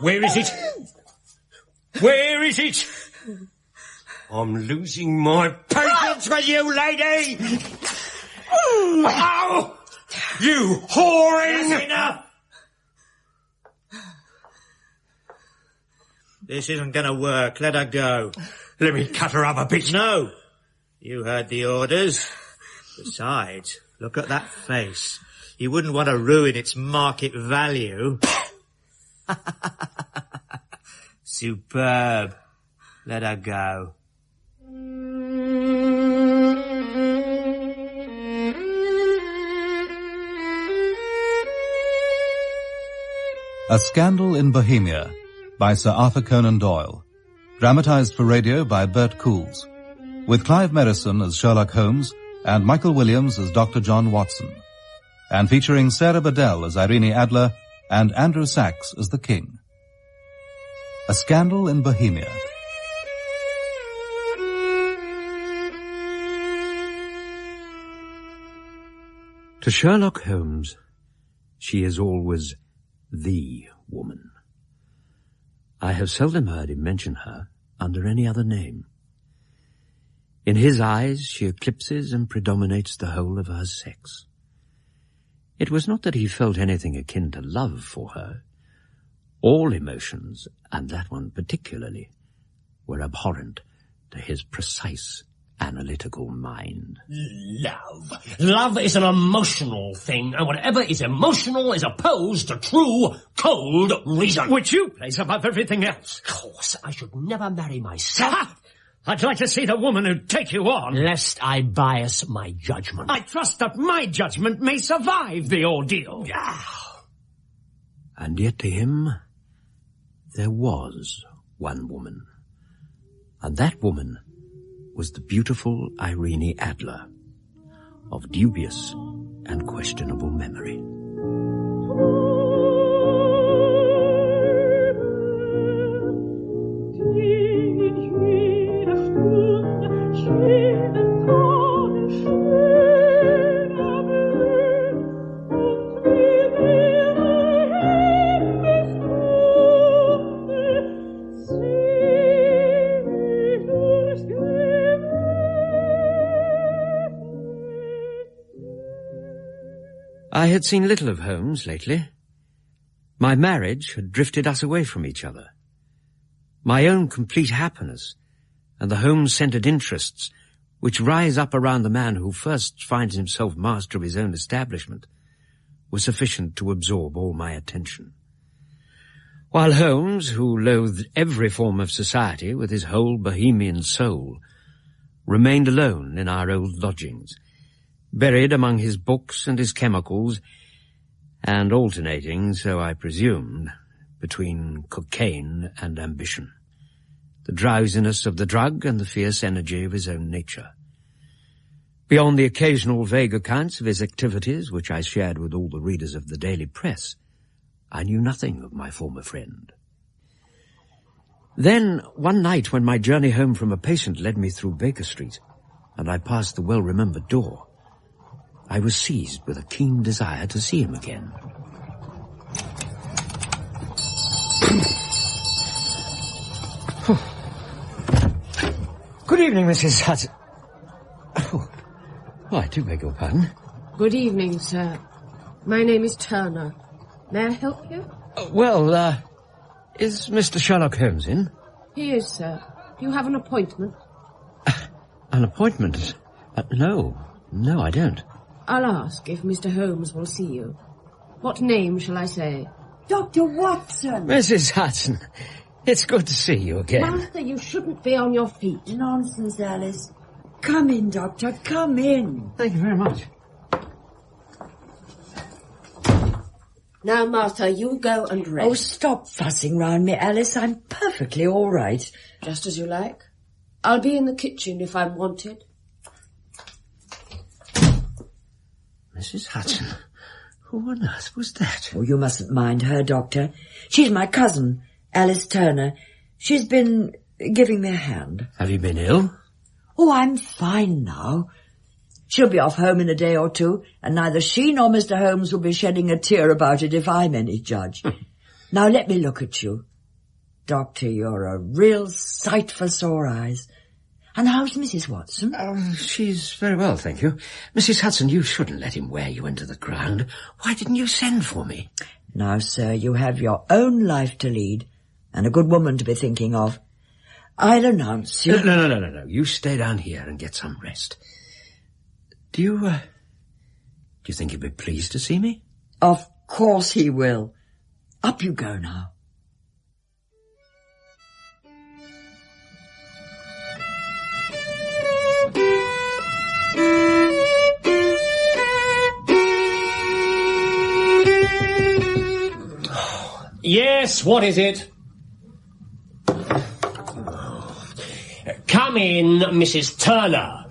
Where is it? Where is it? I'm losing my patience with you, lady! Oh! You whoring! That's enough! This isn't going to work. Let her go. Let me cut her up a bit. No. You heard the orders. Besides, look at that face. You wouldn't want to ruin its market value. Superb. Let her go. A Scandal in Bohemia by Sir Arthur Conan Doyle. Dramatized for radio by Bert Coules. With Clive Merrison as Sherlock Holmes and Michael Williams as Dr. John Watson. And featuring Sarah Bedell as Irene Adler and Andrew Sachs as the King. A Scandal in Bohemia. To Sherlock Holmes, she is always the woman. I have seldom heard him mention her under any other name. In his eyes, she eclipses and predominates the whole of her sex. It was not that he felt anything akin to love for her. All emotions, and that one particularly, were abhorrent to his precise analytical mind. Love. Love is an emotional thing, and whatever is emotional is opposed to true, cold reason. Which you place above everything else. Of course, I should never marry myself. I'd like to see the woman who'd take you on. Lest I bias my judgment. I trust that my judgment may survive the ordeal. And yet to him, there was one woman. And that woman was the beautiful Irene Adler, of dubious and questionable memory. I had seen little of Holmes lately. My marriage had drifted us away from each other. My own complete happiness and the Holmes-centered interests which rise up around the man who first finds himself master of his own establishment were sufficient to absorb all my attention. While Holmes, who loathed every form of society with his whole Bohemian soul, remained alone in our old lodgings, buried among his books and his chemicals, and alternating, so I presumed, between cocaine and ambition, the drowsiness of the drug and the fierce energy of his own nature. Beyond the occasional vague accounts of his activities, which I shared with all the readers of the daily press, I knew nothing of my former friend. Then, one night when my journey home from a patient led me through Baker Street, and I passed the well-remembered door, I was seized with a keen desire to see him again. Good evening, Mrs. Hudson. Oh, I do beg your pardon. Good evening, sir. My name is Turner. May I help you? Is Mr. Sherlock Holmes in? He is, sir. Do you have an appointment? An appointment? No, I don't. I'll ask if Mr. Holmes will see you. What name shall I say? Dr. Watson! Mrs. Hudson, it's good to see you again. Master, you shouldn't be on your feet. Nonsense, Alice. Come in, Doctor, come in. Thank you very much. Now, Martha, you go and rest. Oh, stop fussing round me, Alice. I'm perfectly all right. Just as you like. I'll be in the kitchen if I'm wanted. Mrs. Hudson, who on earth was that? Oh, you mustn't mind her, Doctor. She's my cousin, Alice Turner. She's been giving me a hand. Have you been ill? Oh, I'm fine now. She'll be off home in a day or two, and neither she nor Mr. Holmes will be shedding a tear about it if I'm any judge. Now let me look at you. Doctor, you're a real sight for sore eyes. And how's Mrs. Watson? She's very well, thank you. Mrs. Hudson, you shouldn't let him wear you into the ground. Why didn't you send for me? Now, sir, you have your own life to lead, and a good woman to be thinking of. I'll announce you... No. You stay down here and get some rest. Do you think he'll be pleased to see me? Of course he will. Up you go now. Yes, what is it? Come in, Mrs. Turner.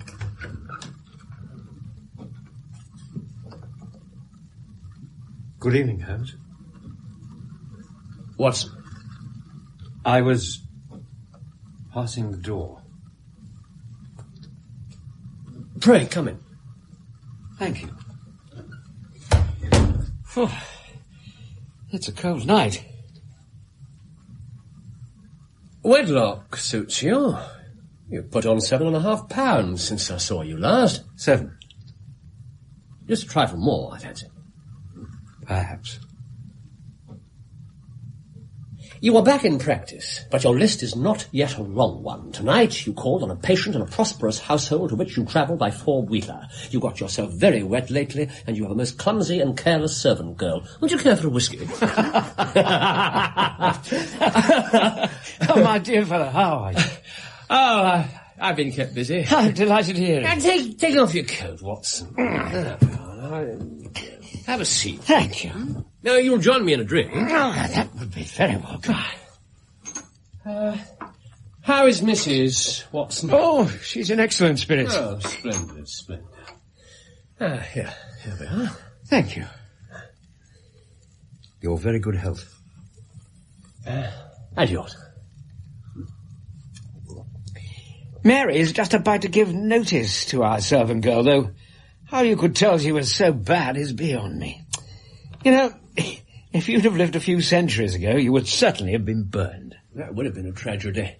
Good evening, Holmes. Watson. I was passing the door. Pray, come in. Thank you. Oh, it's a cold night. Wedlock suits you. You've put on 7.5 pounds since I saw you last. 7. Just a trifle more, I fancy. Perhaps. You are back in practice, but your list is not yet a wrong one. Tonight you called on a patient in a prosperous household to which you travel by 4-wheeler. You got yourself very wet lately, and you have a most clumsy and careless servant girl. Would you care for a whiskey? Oh, my dear fellow, how are you? Oh, I've been kept busy. I'm delighted to hear it. Take off your coat, Watson. Have a seat. Thank you. Now, you'll join me in a drink. Oh, that would be very welcome. How is Mrs. Watson? Oh, she's in excellent spirits. Oh, splendid. Here we are. Thank you. Your very good health. And yours. Mary is just about to give notice to our servant girl, though how you could tell she was so bad is beyond me. You know, if you'd have lived a few centuries ago, you would certainly have been burned. That would have been a tragedy.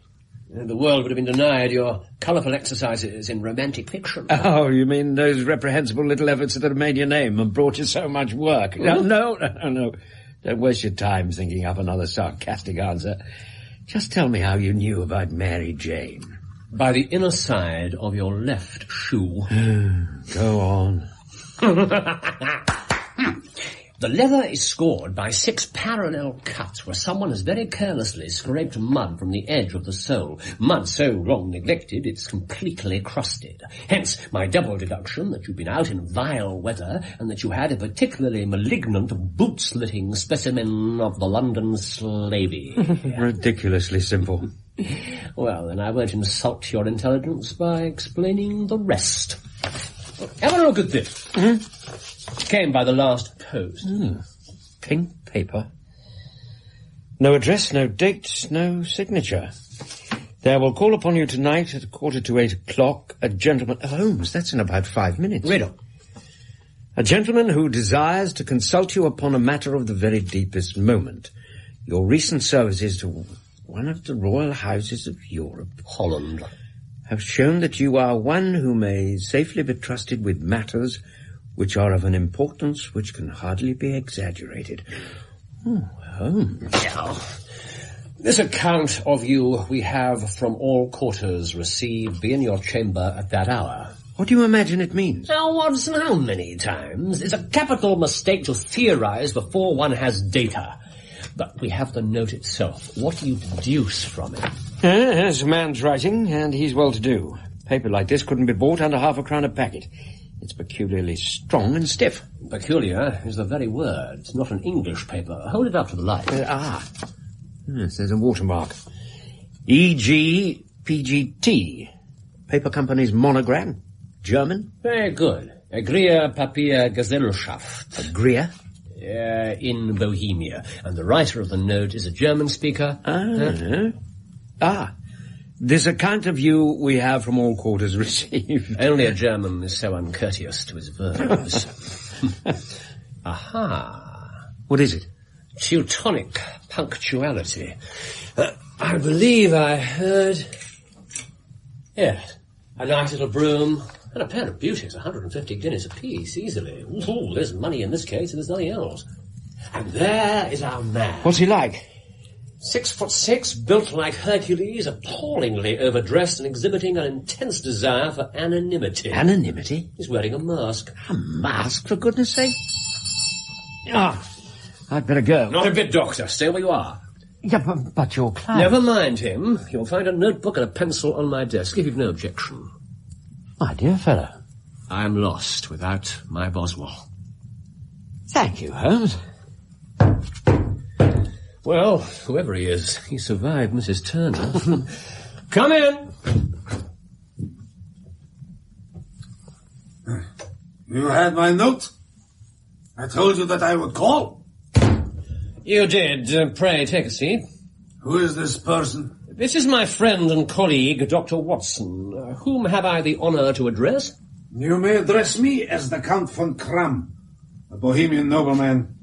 The world would have been denied your colourful exercises in romantic fiction. Oh, you mean those reprehensible little efforts that have made your name and brought you so much work? No. Don't waste your time thinking up another sarcastic answer. Just tell me how you knew about Mary Jane. By the inner side of your left shoe. Go on. The leather is scored by 6 parallel cuts where someone has very carelessly scraped mud from the edge of the sole. Mud so long neglected it's completely crusted. Hence my double deduction that you've been out in vile weather and that you had a particularly malignant boot-slitting specimen of the London slavey. Ridiculously simple. Well, then I won't insult your intelligence by explaining the rest. Have a look at this. Came by the last post. Pink paper. No address, no date, no signature. There will call upon you tonight at 7:45, a gentleman... Holmes, that's in about 5 minutes. Read on. A gentleman who desires to consult you upon a matter of the very deepest moment. Your recent services to one of the royal houses of Europe, Holland, have shown that you are one who may safely be trusted with matters which are of an importance which can hardly be exaggerated. Holmes. This account of you we have from all quarters received. Be in your chamber at that hour. What do you imagine it means? Now, Watson, how many times? It's a capital mistake to theorize before one has data. But we have the note itself. What do you deduce from it? There's a man's writing, and he's well-to-do. Paper like this couldn't be bought under £0.50 a packet. It's peculiarly strong and stiff. Peculiar is the very word. It's not an English paper. Hold it up to the light. Yes, there's a watermark. E.G. PGT. Paper company's monogram. German. Very good. Agria Papier Gesellschaft. Agria? In Bohemia. And the writer of the note is a German speaker. This account of you we have from all quarters received. Only a German is so uncourteous to his verbs. Aha. What is it? Teutonic punctuality. I believe I heard... Yes, a nice little broom and a pair of beauties, 150 guineas apiece, easily. Ooh, there's money in this case and there's nothing else. And there is our man. What's he like? 6'6", built like Hercules, appallingly overdressed and exhibiting an intense desire for anonymity. Anonymity? He's wearing a mask. A mask, for goodness sake? I'd better go. Not a bit, Doctor. Stay where you are. Yeah, but your client... Never mind him. You'll find a notebook and a pencil on my desk, if you've no objection. My dear fellow. I am lost without my Boswell. Thank you, Holmes. Well, whoever he is, he survived Mrs. Turner. Come in! You had my note? I told you that I would call. You did. Pray, take a seat. Who is this person? This is my friend and colleague, Dr. Watson. Whom have I the honor to address? You may address me as the Count von Kram, a Bohemian nobleman.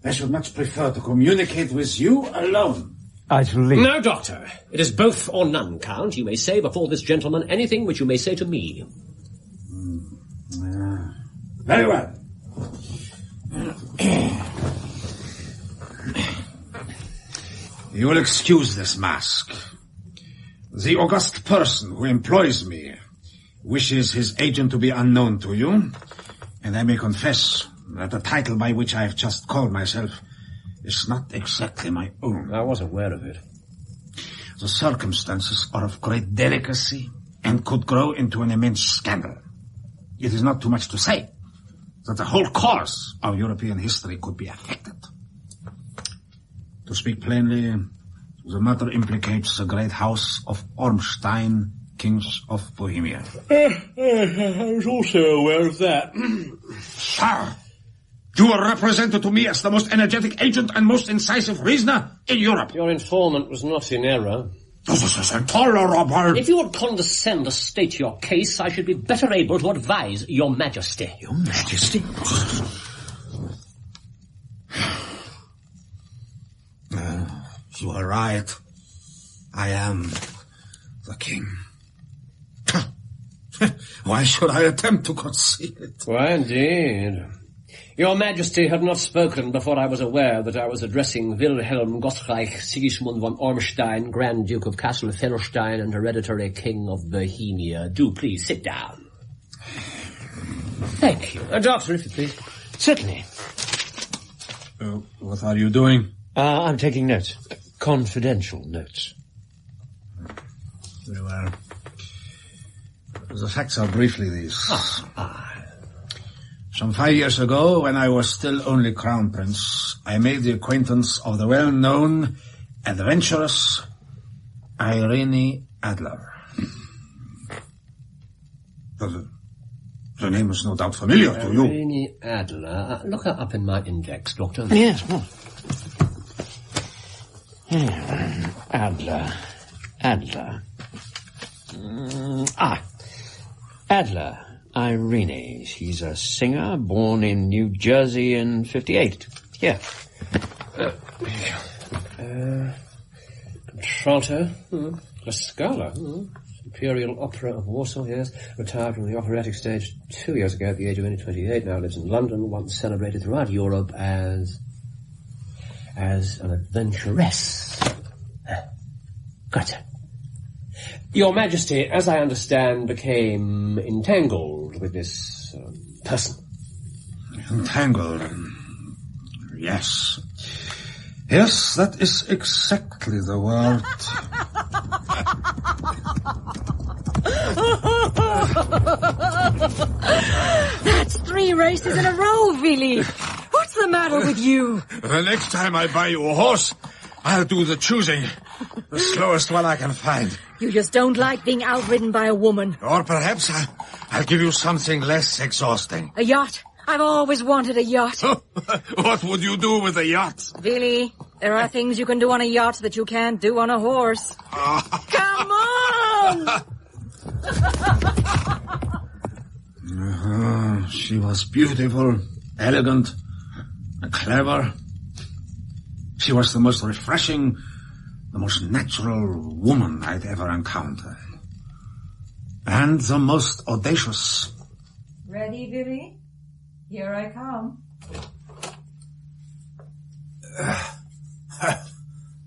I should much prefer to communicate with you alone. I shall leave. No, Doctor. It is both or none, Count. You may say before this gentleman anything which you may say to me. Very well. You will excuse this mask. The august person who employs me wishes his agent to be unknown to you, and I may confess that the title by which I have just called myself is not exactly my own. I was aware of it. The circumstances are of great delicacy and could grow into an immense scandal. It is not too much to say that the whole course of European history could be affected. To speak plainly, the matter implicates the great house of Ormstein, kings of Bohemia. I was also aware of that. Sir, you are represented to me as the most energetic agent and most incisive reasoner in Europe. Your informant was not in error. This is intolerable. If you would condescend to state your case, I should be better able to advise your majesty. Your majesty? You are right. I am the king. Why should I attempt to conceal it? Why, indeed. Your Majesty had not spoken before I was aware that I was addressing Wilhelm Gottreich Sigismund von Ormstein, Grand Duke of Kassel-Felstein and hereditary King of Bohemia. Do please sit down. Thank you. Doctor, if you please. Certainly. What are you doing? I'm taking notes. Confidential notes. Very well. The facts are briefly these. Some 5 years ago, when I was still only Crown Prince, I made the acquaintance of the well-known, adventurous Irene Adler. The name is no doubt familiar to you. Irene Adler. Look her up in my index, Doctor. Yes, well. Adler. Adler. Irene. She's a singer, born in New Jersey in 58. Here. Contralto. La Scala. Imperial Opera of Warsaw, yes. Retired from the operatic stage 2 years ago at the age of only 28. Now lives in London, once celebrated throughout Europe as an adventuress. Gotcha. Your Majesty, as I understand, became entangled with this person. Entangled? Yes. Yes, that is exactly the word. That's 3 races in a row, Willy. What's the matter with you? The next time I buy you a horse, I'll do the choosing. The slowest one I can find. You just don't like being outridden by a woman. Or perhaps I'll give you something less exhausting. A yacht. I've always wanted a yacht. What would you do with a yacht? Willy, there are things you can do on a yacht that you can't do on a horse. Come on! She was beautiful, elegant, and clever. She was the most refreshing, The most natural woman I'd ever encountered. And the most audacious. Ready, Billy? Here I come.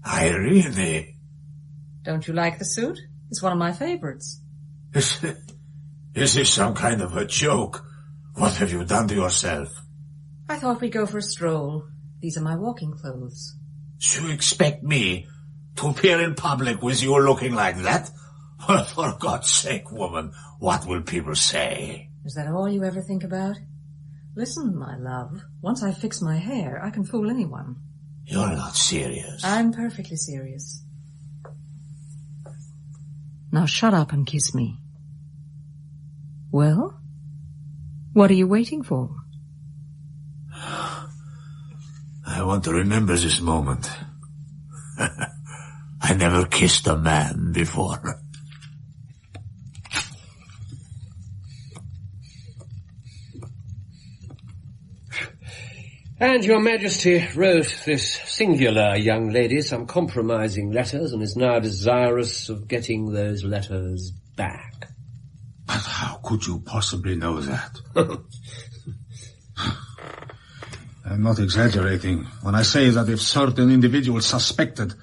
Irene. Don't you like the suit? It's one of my favorites. Is this some kind of a joke? What have you done to yourself? I thought we'd go for a stroll. These are my walking clothes. You expect me to appear in public with you looking like that? For God's sake, woman, what will people say? Is that all you ever think about? Listen, my love, once I fix my hair, I can fool anyone. You're not serious. I'm perfectly serious. Now shut up and kiss me. Well? What are you waiting for? I want to remember this moment. I never kissed a man before. And Your Majesty wrote this singular young lady some compromising letters and is now desirous of getting those letters back. But how could you possibly know that? I'm not exaggerating when I say that if certain individuals suspected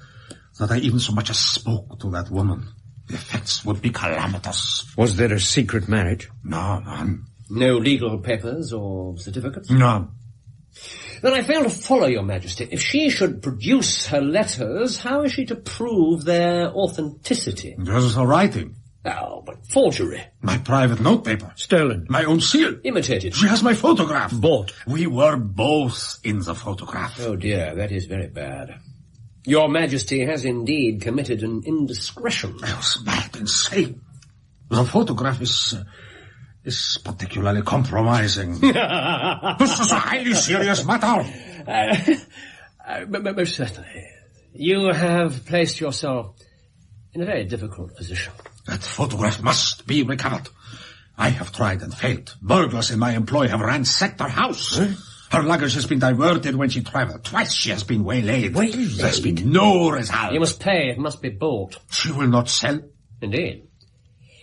that I even so much as spoke to that woman, the effects would be calamitous. Was there a secret marriage? No, none. No legal papers or certificates? None. Then I fail to follow, Your Majesty. If she should produce her letters, how is she to prove their authenticity? Just her writing. Oh, but forgery. My private notepaper. Stolen. My own seal. Imitated. She has my photograph. Bought. We were both in the photograph. Oh dear, that is very bad. Your Majesty has indeed committed an indiscretion. I was mad, insane. The photograph is particularly compromising. This is a highly serious matter. Most certainly. You have placed yourself in a very difficult position. That photograph must be recovered. I have tried and failed. Burglars in my employ have ransacked her house. Her luggage has been diverted when she traveled. Twice she has been waylaid. There's been no result. You must pay. It must be bought. She will not sell. Indeed.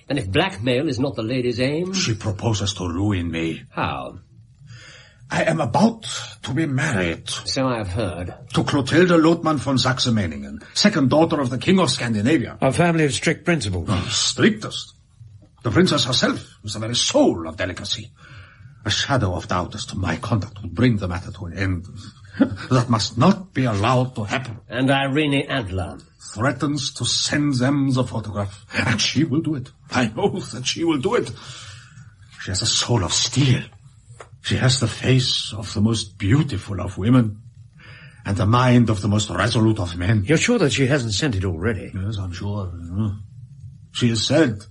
And if blackmail is not the lady's aim... She proposes to ruin me. How? I am about to be married. So I have heard. To Clotilde Lotman von Saxe-Meiningen, second daughter of the King of Scandinavia. A family of strict principles. Strictest. The princess herself is the very soul of delicacy. A shadow of doubt as to my conduct would bring the matter to an end. That must not be allowed to happen. And Irene Adler threatens to send them the photograph. And she will do it. I know that she will do it. She has a soul of steel. She has the face of the most beautiful of women and the mind of the most resolute of men. You're sure that she hasn't sent it already? Yes, I'm sure. She has said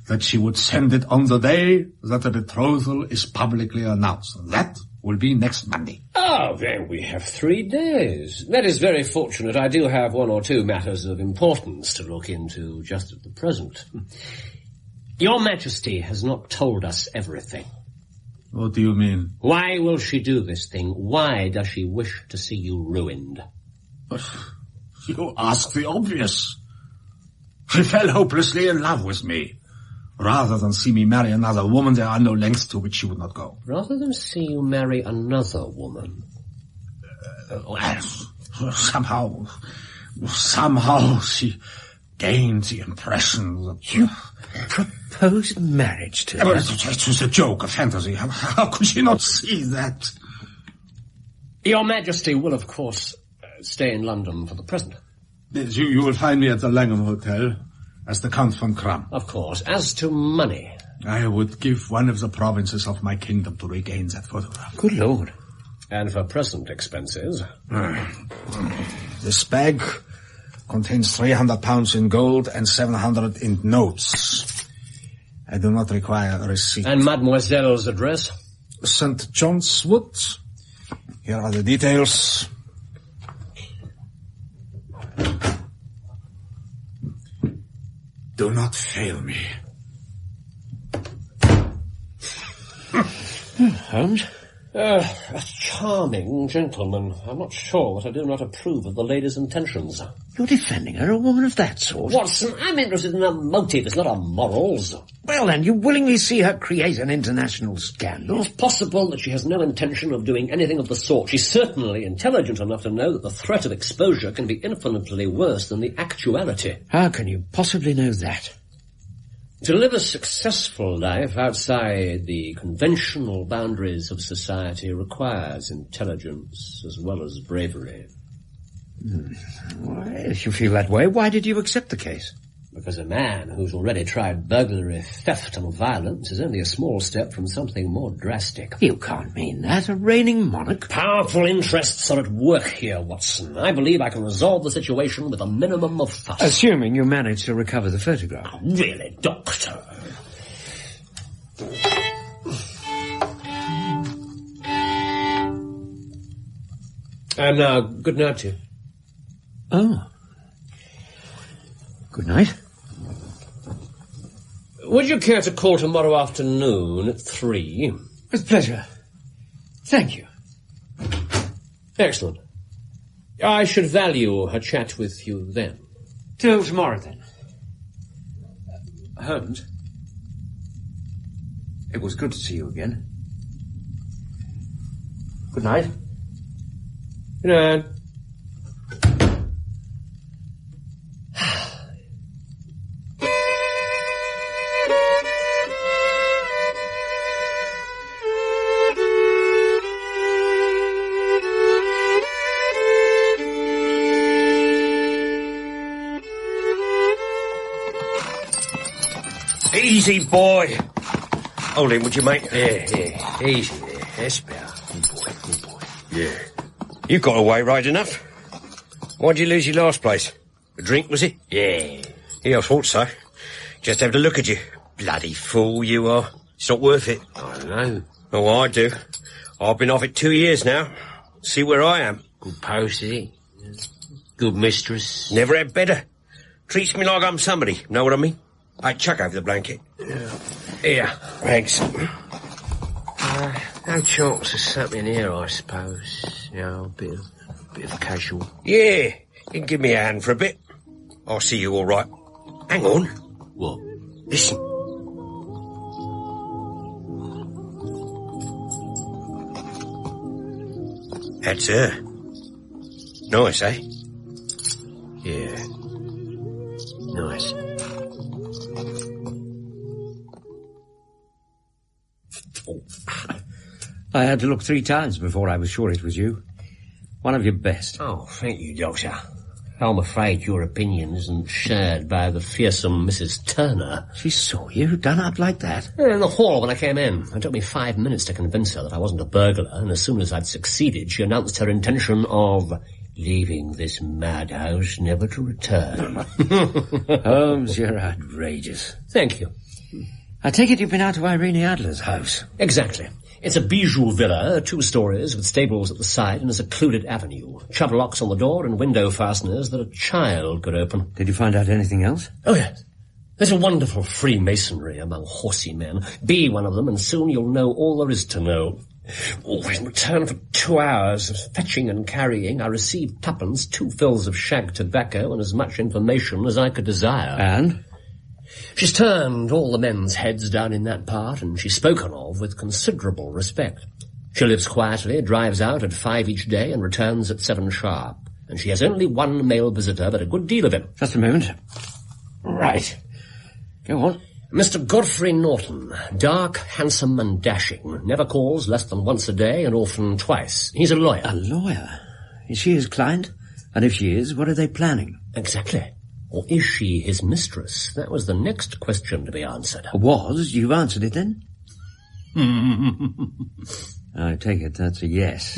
that she would send it on the day that the betrothal is publicly announced. That will be next Monday. Oh, then we have 3 days. That is very fortunate. I do have 1 or 2 matters of importance to look into just at the present. Your Majesty has not told us everything. What do you mean? Why will she do this thing? Why does she wish to see you ruined? But you ask the obvious. She fell hopelessly in love with me. Rather than see me marry another woman, there are no lengths to which she would not go. Rather than see you marry another woman? Well, somehow she gained the impression that... You proposed marriage to her? It was a joke, a fantasy. How could she not see that? Your Majesty will, of course, stay in London for the present. You will find me at the Langham Hotel as the Count von Kram. Of course. As to money... I would give one of the provinces of my kingdom to regain that photograph. Good Lord. And for present expenses... This bag contains £300 in gold and 700 in notes. I do not require a receipt. And Mademoiselle's address? St. John's Wood. Here are the details. Do not fail me. Holmes? A charming gentleman. I'm not sure that I do not approve of the lady's intentions. You're defending her, a woman of that sort? Watson, I'm interested in her motive, it's not her morals. Well, then, you willingly see her create an international scandal? It's possible that she has no intention of doing anything of the sort. She's certainly intelligent enough to know that the threat of exposure can be infinitely worse than the actuality. How can you possibly know that? To live a successful life outside the conventional boundaries of society requires intelligence as well as bravery. Well, if you feel that way, why did you accept the case? Because a man who's already tried burglary, theft and violence is only a small step from something more drastic. You can't mean that. A reigning monarch? Powerful interests are at work here, Watson. I believe I can resolve the situation with a minimum of fuss. Assuming you manage to recover the photograph. Oh, really, Doctor? And now, good night to you. Oh. Good night. Would you care to call tomorrow afternoon at 3? With pleasure. Thank you. Excellent. I should value a chat with you then. Till tomorrow, then. Holmes, it was good to see you again. Good night. Good night. Easy, boy. Hold him, would you, mate? Yeah. Easy there. That's better. Good boy. Yeah. You got away right enough. Why'd you lose your last place? A drink, was it? Yeah, I thought so. Just have to look at you. Bloody fool you are. It's not worth it. I know. Oh, I do. I've been off it 2 years now. See where I am. Good post, is it? Good mistress. Never had better. Treats me like I'm somebody. Know what I mean? I chuck over the blanket. Here. Thanks. No chance of something here, I suppose. You know, a bit of casual. Yeah. You can give me a hand for a bit. I'll see you all right. Hang on. What? Listen. That's her. Nice, eh? Yeah. Nice. I had to look 3 times before I was sure it was you. One of your best. Oh, thank you, Doctor. I'm afraid your opinion isn't shared by the fearsome Mrs. Turner. She saw you done up like that? In the hall when I came in. It took me 5 minutes to convince her that I wasn't a burglar, and as soon as I'd succeeded, she announced her intention of leaving this madhouse never to return. Holmes, you're outrageous. Thank you. I take it you've been out to Irene Adler's house. Exactly. It's a bijou villa, 2 stories, with stables at the side and a secluded avenue. Shove locks on the door and window fasteners that a child could open. Did you find out anything else? Oh, yes. There's a wonderful Freemasonry among horsey men. Be one of them, and soon you'll know all there is to know. Oh, in return for 2 hours of fetching and carrying, I received 2pence, 2 fills of shag tobacco, and as much information as I could desire. And? She's turned all the men's heads down in that part, and she's spoken of with considerable respect. She lives quietly, drives out at 5 each day, and returns at 7 sharp. And she has only 1 male visitor, but a good deal of him. Just a moment. Right. Go on. Mr. Godfrey Norton, dark, handsome and dashing, never calls less than once a day and often twice. He's a lawyer. A lawyer? Is she his client? And if she is, what are they planning? Exactly. Or is she his mistress? That was the next question to be answered. Was? You've answered it then? I take it that's a yes.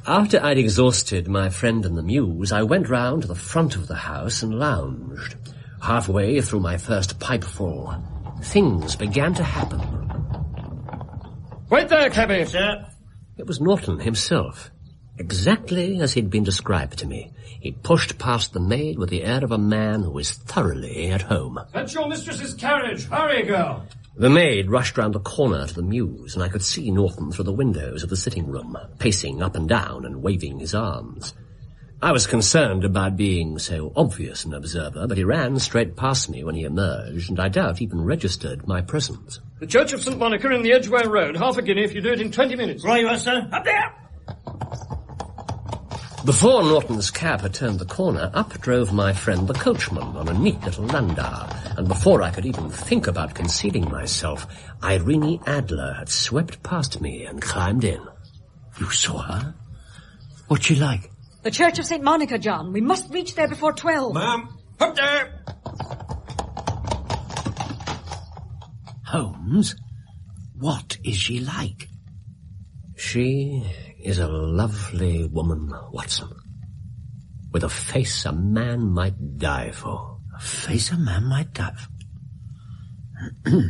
After I'd exhausted my friend and the muse, I went round to the front of the house and lounged. Halfway through my first pipeful, things began to happen. Wait there, cabby, sir. It was Norton himself, exactly as he'd been described to me. He pushed past the maid with the air of a man who is thoroughly at home. That's your mistress's carriage. Hurry, girl. The maid rushed round the corner to the mews, and I could see Norton through the windows of the sitting room, pacing up and down and waving his arms. I was concerned about being so obvious an observer, but he ran straight past me when he emerged, and I doubt even registered my presence. The Church of St. Monica in the Edgware Road. Half a guinea if you do it in 20 minutes. Right you are, sir. Up there! Before Norton's cab had turned the corner, up drove my friend the coachman on a neat little landau, and before I could even think about concealing myself, Irene Adler had swept past me and climbed in. You saw her? What's she like? The Church of St. Monica, John. We must reach there before 12. Ma'am, up there! Holmes? What is she like? She is a lovely woman, Watson, with a face a man might die for. A face a man might die for?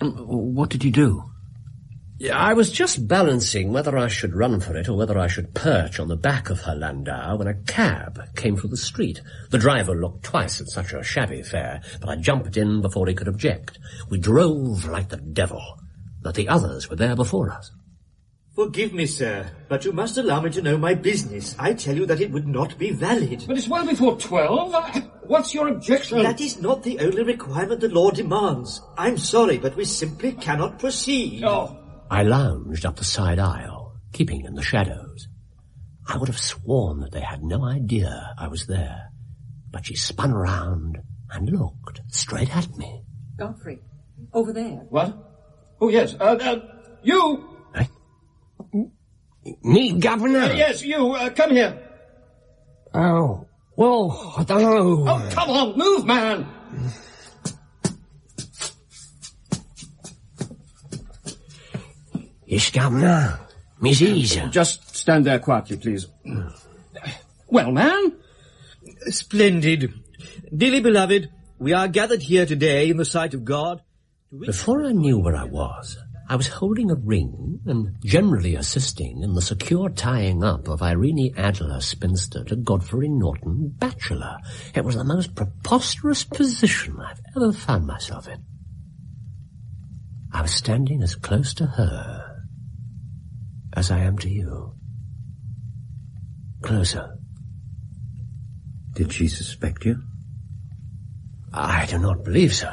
What did you do? I was just balancing whether I should run for it or whether I should perch on the back of her landau when a cab came through the street. The driver looked twice at such a shabby fare, but I jumped in before he could object. We drove like the devil, but the others were there before us. Forgive me, sir, but you must allow me to know my business. I tell you that it would not be valid. But it's well before 12. What's your objection? That is not the only requirement the law demands. I'm sorry, but we simply cannot proceed. Oh. I lounged up the side aisle, keeping in the shadows. I would have sworn that they had no idea I was there, but she spun round and looked straight at me. Godfrey, over there. What? Oh, yes. You! Me, Governor? Yes, you. Come here. Oh, well, I don't know. Oh, come on, move, man! Yes, Governor. Mrs. Just stand there quietly, please. Well, man? Splendid. Dearly beloved, we are gathered here today in the sight of God. Before I knew where I was holding a ring and generally assisting in the secure tying up of Irene Adler, spinster, to Godfrey Norton, bachelor. It was the most preposterous position I've ever found myself in. I was standing as close to her as I am to you. Closer. Did she suspect you? I do not believe so.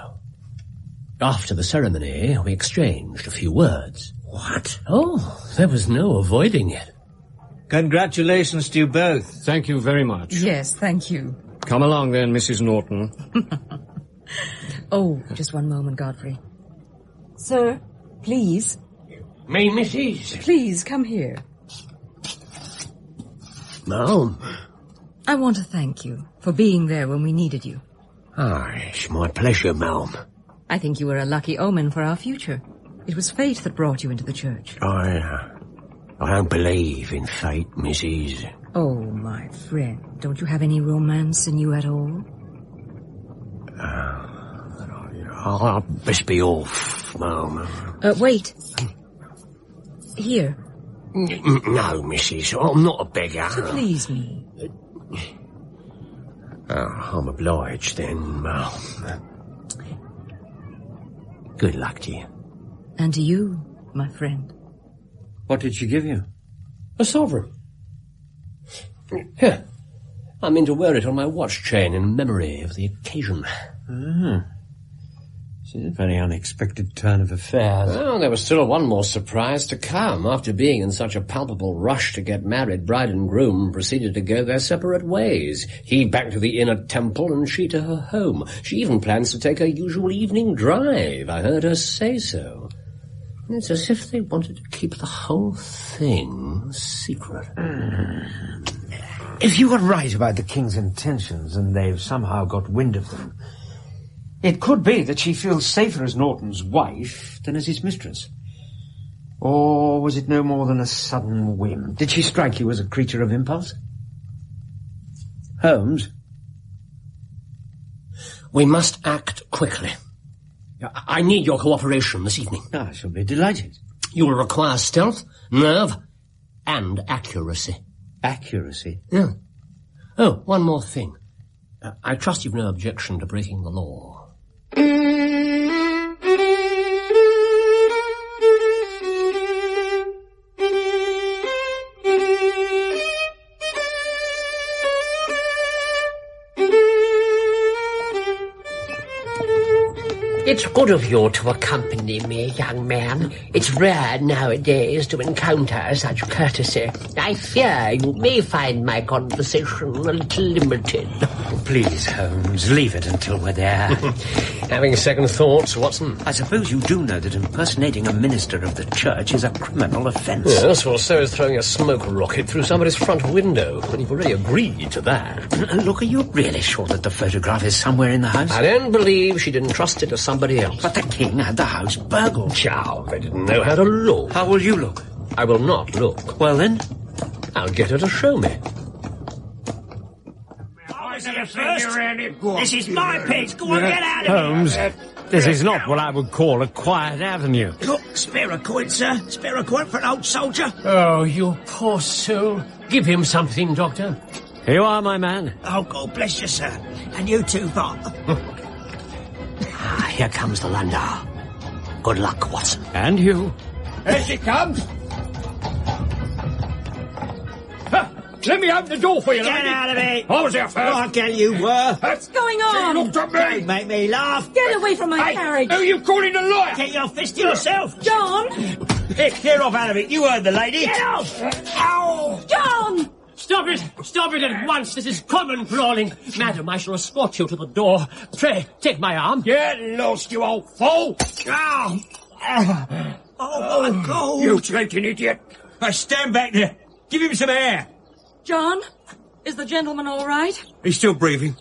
After the ceremony, we exchanged a few words. What? Oh, there was no avoiding it. Congratulations to you both. Thank you very much. Yes, thank you. Come along then, Mrs. Norton. Oh, just one moment, Godfrey. Sir, please. Me, Mrs. Please, come here. Ma'am. I want to thank you for being there when we needed you. It's my pleasure, ma'am. I think you were a lucky omen for our future. It was fate that brought you into the church. I don't believe in fate, Mrs. Oh, my friend, don't you have any romance in you at all? I'll best be off, ma'am. Wait. Here. No, Mrs. I'm not a beggar. To please me. I'm obliged then, ma'am. Good luck to you. And to you, my friend. What did she give you? A sovereign. Here. I mean to wear it on my watch chain in memory of the occasion. It's a very unexpected turn of affairs. Well, there was still one more surprise to come. After being in such a palpable rush to get married, bride and groom proceeded to go their separate ways. He back to the inner temple and she to her home. She even plans to take her usual evening drive. I heard her say so. It's as if they wanted to keep the whole thing secret. If you were right about the king's intentions and they've somehow got wind of them, it could be that she feels safer as Norton's wife than as his mistress. Or was it no more than a sudden whim? Did she strike you as a creature of impulse? Holmes? We must act quickly. I need your cooperation this evening. I shall be delighted. You will require stealth, nerve, and accuracy. Accuracy? Yeah. Oh, one more thing. I trust you've no objection to breaking the law. It's good of you to accompany me, young man. It's rare nowadays to encounter such courtesy. I fear you may find my conversation a little limited. Please, Holmes, leave it until we're there. Having second thoughts, Watson? I suppose you do know that impersonating a minister of the church is a criminal offence. Yes, well, so is throwing a smoke rocket through somebody's front window. But you've already agreed to that. Look, are you really sure that the photograph is somewhere in the house? I don't believe she'd entrust it to somebody else. But the king had the house burgled. Chow, they didn't know how to look. How will you look? I will not look. Well, then? I'll get her to show me. This is my pitch. Go on, get out of Holmes, this is not what I would call a quiet avenue. Look, spare a coin, sir. Spare a coin for an old soldier. Oh, you poor soul. Give him something, Doctor. Here you are, my man. Oh, God bless you, sir. And you too, Bob. Here comes the landau. Good luck, Watson. And you. Here she comes. Let me open the door for you, Get lady. out of it. I was there first. Oh, I tell you were. What's going on? She looked at me. Don't make me laugh. Get away from my carriage. Who are you calling a liar? Get your fist to yourself. John! Here, clear off out of it. You heard the lady. Get off. Ow! John! Stop it! Stop it at once! This is common brawling. Madam, I shall escort you to the door. Pray, take my arm. Get lost, you old fool. Ow. Oh, my God. You slinking idiot. Stand back there. Give him some air. John, is the gentleman all right? He's still breathing.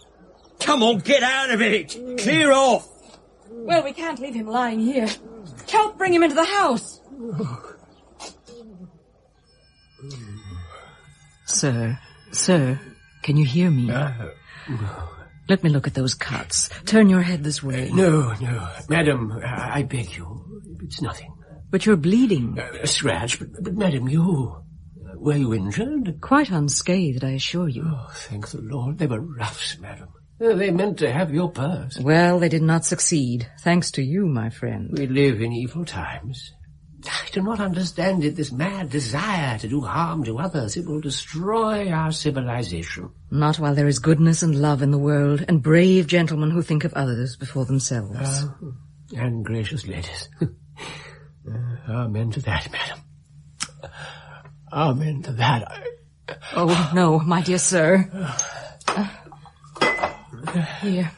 Come on, get out of it. Clear off. Well, we can't leave him lying here. Help bring him into the house. Sir, can you hear me? Let me look at those cuts. Turn your head this way. No. Madam, I beg you. It's nothing. But you're bleeding. A scratch, but madam, you... Were you injured? Quite unscathed, I assure you. Oh, thank the Lord. They were roughs, madam. They meant to have your purse. Well, they did not succeed, thanks to you, my friend. We live in evil times. I do not understand it, this mad desire to do harm to others. It will destroy our civilization. Not while there is goodness and love in the world, and brave gentlemen who think of others before themselves. And gracious ladies. Amen to that, madam. Amen to that. Oh, no, my dear sir. Here.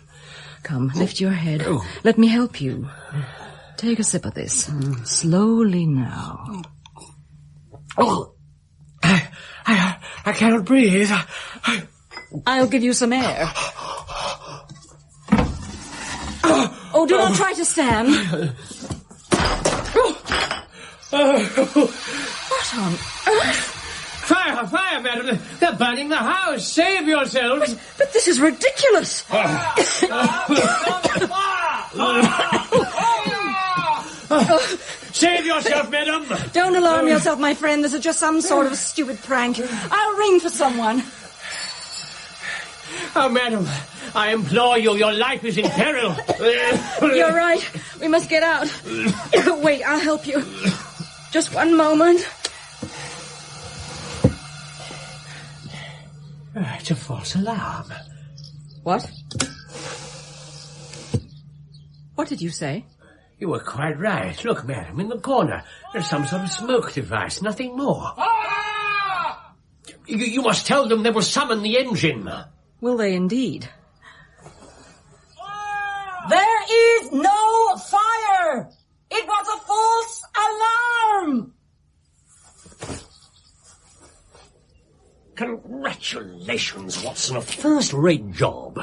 Come, lift your head. Let me help you. Take a sip of this. Slowly now. Oh, I cannot breathe. I'll give you some air. Oh, do not try to stand. What on earth? Fire, madam. They're burning the house. Save yourselves. But this is ridiculous. Save yourself, madam. Don't alarm yourself, my friend. This is just some sort of stupid prank. I'll ring for someone. Oh, madam, I implore you. Your life is in peril. You're right. We must get out. Wait, I'll help you. Just one moment. It's a false alarm. What? What did you say? You were quite right. Look, madam, in the corner. There's some sort of smoke device, nothing more. You must tell them they will summon the engine. Will they indeed? There is no fire! It was a false alarm! Congratulations, Watson. A first-rate job.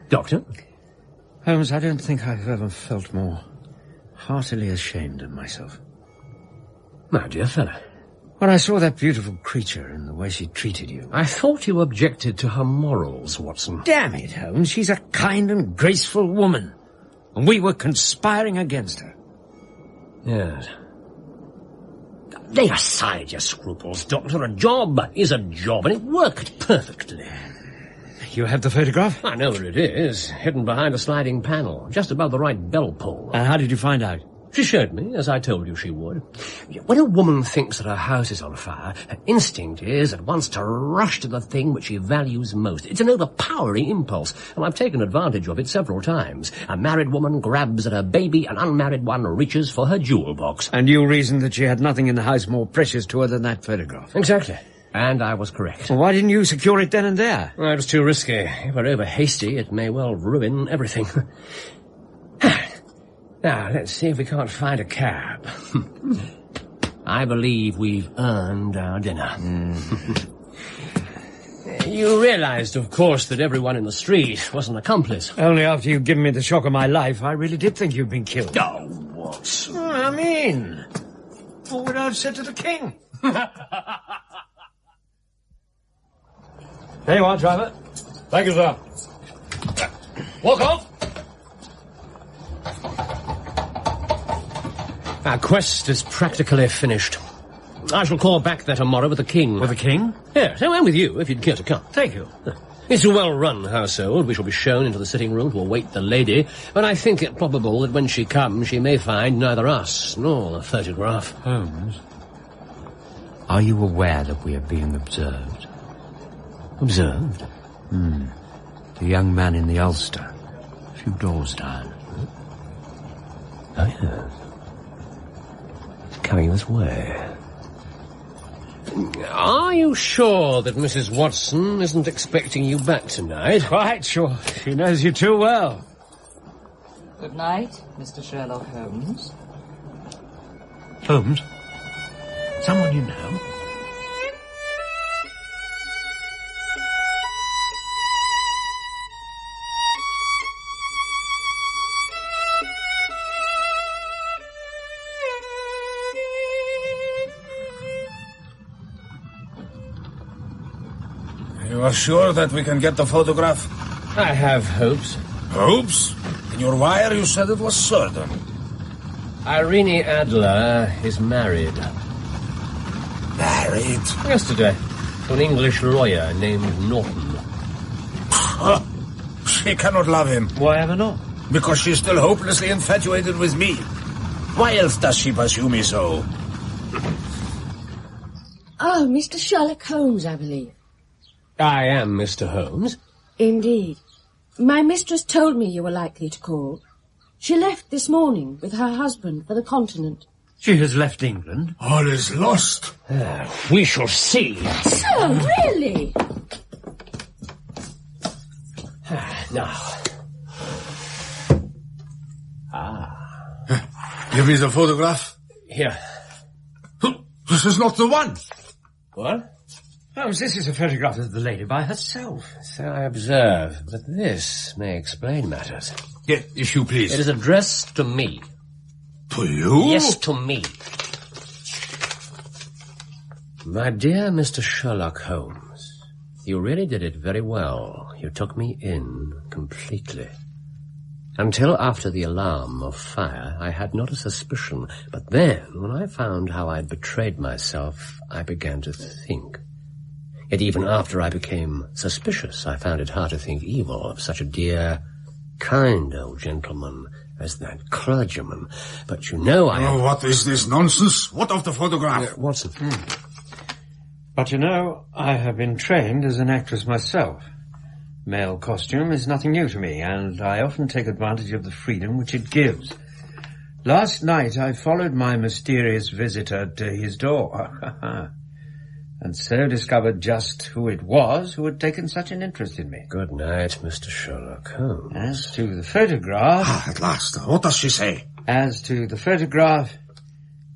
Doctor? Holmes, I don't think I've ever felt more heartily ashamed of myself. My dear fellow. When I saw that beautiful creature and the way she treated you. I thought you objected to her morals, Watson. Damn it, Holmes. She's a kind and graceful woman. And we were conspiring against her. Yes. Lay aside your scruples, Doctor. A job is a job, and it worked perfectly. You have the photograph? I know where it is. Hidden behind a sliding panel, just above the right bell pull. And how did you find out? She showed me, as I told you she would. When a woman thinks that her house is on fire, her instinct is at once to rush to the thing which she values most. It's an overpowering impulse, and I've taken advantage of it several times. A married woman grabs at her baby, an unmarried one reaches for her jewel box. And you reasoned that she had nothing in the house more precious to her than that photograph. Exactly. And I was correct. Well, why didn't you secure it then and there? Well, it was too risky. If we're over hasty, it may well ruin everything. Now, let's see if we can't find a cab. I believe we've earned our dinner. You realized, of course, that everyone in the street was an accomplice. Only after you'd given me the shock of my life, I really did think you'd been killed. Oh, what? I mean, what would I have said to the king? There you are, driver. Thank you, sir. Walk off. Our quest is practically finished. I shall call back there tomorrow with the king. With the king? Yes, and with you, if you'd care to come. Thank you. It's a well-run household. We shall be shown into the sitting room to await the lady, but I think it probable that when she comes, she may find neither us nor the photograph. Holmes, are you aware that we are being observed? Observed? The young man in the ulster, a few doors down. Oh, yes. Coming this way. Are you sure that Mrs. Watson isn't expecting you back tonight? Quite sure. She knows you too well. Good night, Mr. Sherlock Holmes. Holmes? Someone you know? You are sure that we can get the photograph? I have hopes. Hopes? In your wire you said it was certain. Irene Adler is married. Married? Yesterday, to an English lawyer named Norton. She cannot love him. Why ever not? Because she's still hopelessly infatuated with me. Why else does she pursue me so? Oh, Mr. Sherlock Holmes, I believe. I am Mr. Holmes. Indeed. My mistress told me you were likely to call. She left this morning with her husband for the continent. She has left England. All is lost. We shall see. Sir, really? Now. Give me the photograph. Here. This is not the one. What? Holmes, this is a photograph of the lady by herself. So I observe, but this may explain matters. Yes, if you please. It is addressed to me. To you? Yes, to me. My dear Mr. Sherlock Holmes, you really did it very well. You took me in completely. Until after the alarm of fire, I had not a suspicion. But then, when I found how I'd betrayed myself, I began to think. Yet even after I became suspicious, I found it hard to think evil of such a dear, kind old gentleman as that clergyman. But you know Oh, what is this nonsense? What of the photograph? Watson. But you know, I have been trained as an actress myself. Male costume is nothing new to me, and I often take advantage of the freedom which it gives. Last night I followed my mysterious visitor to his door. And so discovered just who it was who had taken such an interest in me. Good night, Mr. Sherlock Holmes. As to the photograph... At last. What does she say? As to the photograph,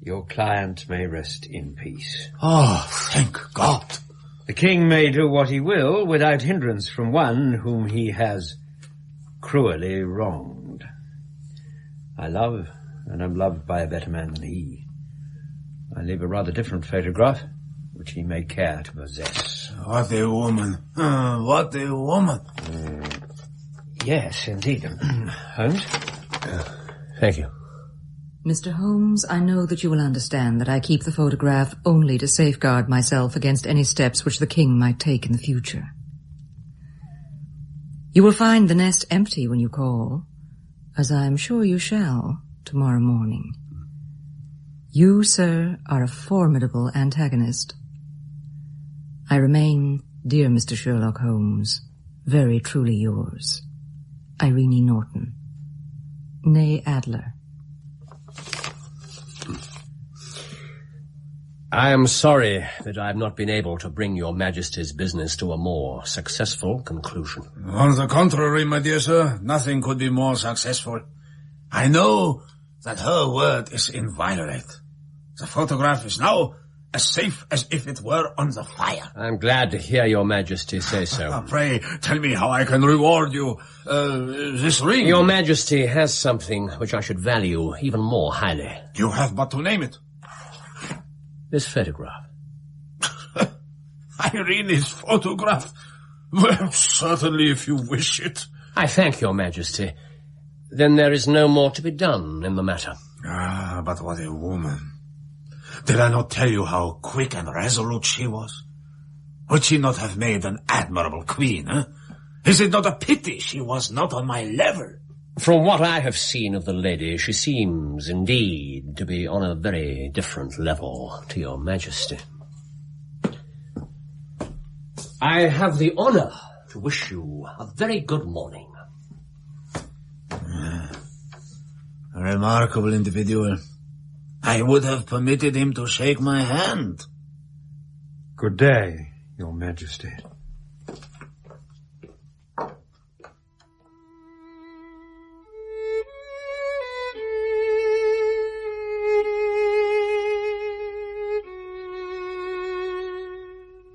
your client may rest in peace. Oh, thank God. The king may do what he will without hindrance from one whom he has cruelly wronged. I love and am loved by a better man than he. I leave a rather different photograph, which he may care to possess. What a woman. What a woman. Yes, indeed. Holmes? Thank you. Mr. Holmes, I know that you will understand that I keep the photograph only to safeguard myself against any steps which the king might take in the future. You will find the nest empty when you call, as I am sure you shall tomorrow morning. You, sir, are a formidable antagonist. I remain, dear Mr. Sherlock Holmes, very truly yours, Irene Norton, née Adler. I am sorry that I have not been able to bring your Majesty's business to a more successful conclusion. On the contrary, my dear sir, nothing could be more successful. I know that her word is inviolate. The photograph is now as safe as if it were on the fire. I'm glad to hear your Majesty say so. Pray, tell me how I can reward you. This ring... Your Majesty has something which I should value even more highly. You have but to name it. This photograph. Irene's photograph? Well, certainly, if you wish it. I thank your Majesty. Then there is no more to be done in the matter. Ah, but what a woman. Did I not tell you how quick and resolute she was? Would she not have made an admirable queen, eh? Is it not a pity she was not on my level? From what I have seen of the lady, she seems indeed to be on a very different level to your Majesty. I have the honor to wish you a very good morning. A remarkable individual. I would have permitted him to shake my hand. Good day, your Majesty.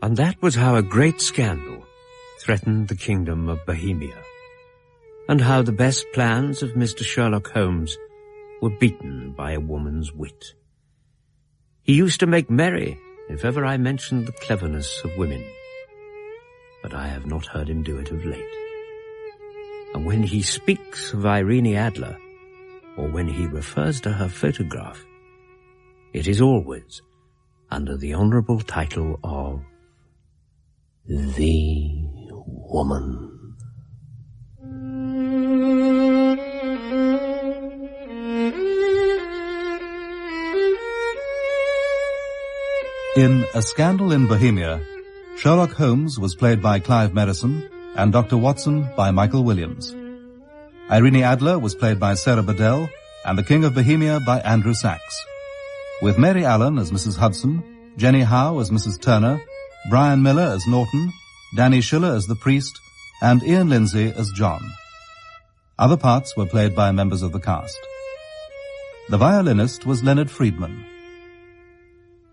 And that was how a great scandal threatened the kingdom of Bohemia, and how the best plans of Mr. Sherlock Holmes were beaten by a woman's wit. He used to make merry if ever I mentioned the cleverness of women, but I have not heard him do it of late. And when he speaks of Irene Adler, or when he refers to her photograph, it is always under the honourable title of the woman. In A Scandal in Bohemia, Sherlock Holmes was played by Clive Merrison and Dr. Watson by Michael Williams. Irene Adler was played by Sarah Bedell and the King of Bohemia by Andrew Sachs, with Mary Allen as Mrs. Hudson, Jenny Howe as Mrs. Turner, Brian Miller as Norton, Danny Schiller as the priest, and Ian Lindsay as John. Other parts were played by members of the cast. The violinist was Leonard Friedman.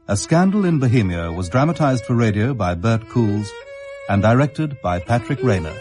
A Scandal in Bohemia was dramatized for radio by Bert Coules and directed by Patrick Rayner.